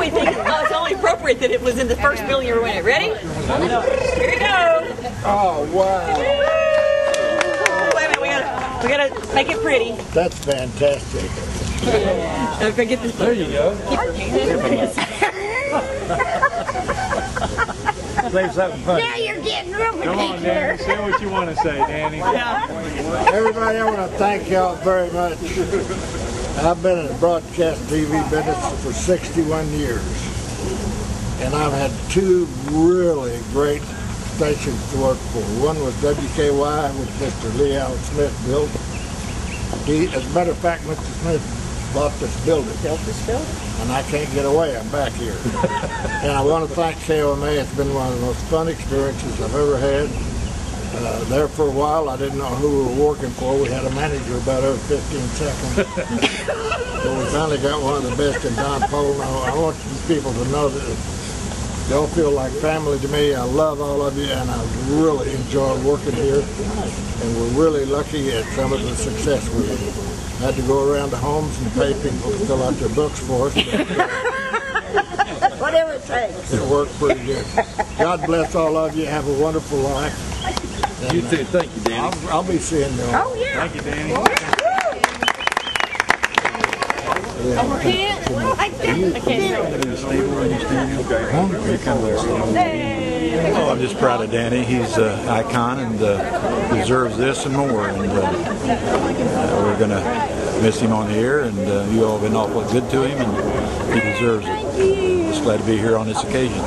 we think it's only appropriate that it was in the first film you were in it. Ready? Here we go. Oh, wow. Wait a minute, we gotta make it pretty. That's fantastic. Don't forget this. There you go. Save something funny. Now you're getting real Come on, Danny. Say what you want to say, Danny. Yeah. Everybody, I want to thank y'all very much. I've been in the broadcast TV business for 61 years. And I've had two really great stations to work for. One was WKY, which Mr. Lee Allen Smith built. As a matter of fact, Mr. Smith bought this building. Built this building? And I can't get away. I'm back here. And I want to thank KOMA. It's been one of the most fun experiences I've ever had. There for a while, I didn't know who we were working for. We had a manager about every 15 seconds. But we finally got one of the best in Don Pohl. I want you people to know that y'all feel like family to me. I love all of you, and I really enjoy working here. And we're really lucky at some of the success we've had. I had to go around to homes and pay people to fill out their books for us. Whatever it takes. It worked pretty good. God bless all of you. Have a wonderful life. And, You too. Thank you, Danny. I'll be seeing you all. Oh, yeah. Thank you, Danny. Oh, I'm just proud of Danny. He's an icon and deserves this and more. And we're going to miss him on the air. And you all have been awfully good to him, and he deserves it. Just glad to be here on this occasion.